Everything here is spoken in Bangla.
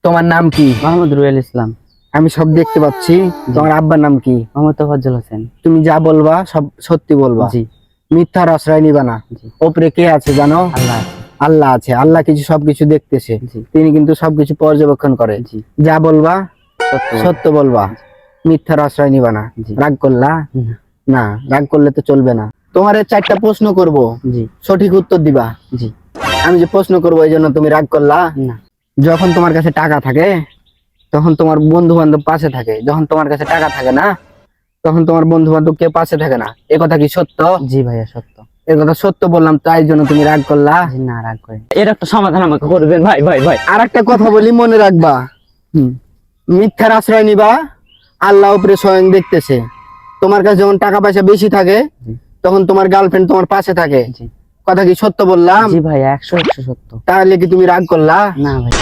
তোমার নাম কি? মোহাম্মদ রুয়েল ইসলাম। আমি সব দেখতে পাচ্ছি। তোমার আব্বার নাম কি? মোহাম্মদ তোফাজ্জল হোসেন। তুমি যা বলবা সব সত্যি বলবা, জি। মিথ্যার আশ্রয় নিবা না। জি। ওপরে কে আছে জানো? আল্লাহ আছে। আল্লাহ আছে। আল্লাহ কিছু সবকিছু দেখতেছে, জি। তিনি কিন্তু সবকিছু পর্যবেক্ষণ করে। জি। যা বলবা সত্য সত্য বলবা, মিথ্যার আশ্রয় নিবা না। জি। রাগ করলা না। না, রাগ করলে তো চলবে না। তোমার 4টা প্রশ্ন করব, জি। সঠিক উত্তর দিবা। জি। আমি যে প্রশ্ন করবো এই জন্য তুমি রাগ করলা? না। যখন তোমার কাছে টাকা থাকে তখন তোমার বন্ধু বান্ধব পাশে থাকে, যখন তোমার কাছে টাকা থাকে না তখন তোমার বন্ধু বান্ধব কেউ পাশে থাকে না। এ কথা কি সত্য? জি ভাইয়া সত্য। এ কথা সত্য বললাম, তাই জন্য তুমি রাগ করলা? জি না, রাগ করে এর একটা সমাধান আমাকে করবেন ভাই ভাই ভাই। আর একটা কথা বলি, মনে রাখবা, মিথ্যার আশ্রয় নিবা, আল্লাহ উপরে স্বয়ং দেখতেছে। তোমার কাছে যখন টাকা পয়সা বেশি থাকে জি। তখন তোমার গার্লফ্রেন্ড তোমার পাশে থাকে। জি। কথা কি সত্য বললাম? জি ভাইয়া 100 সত্য। তাহলে কি তুমি রাগ করলা? না ভাই।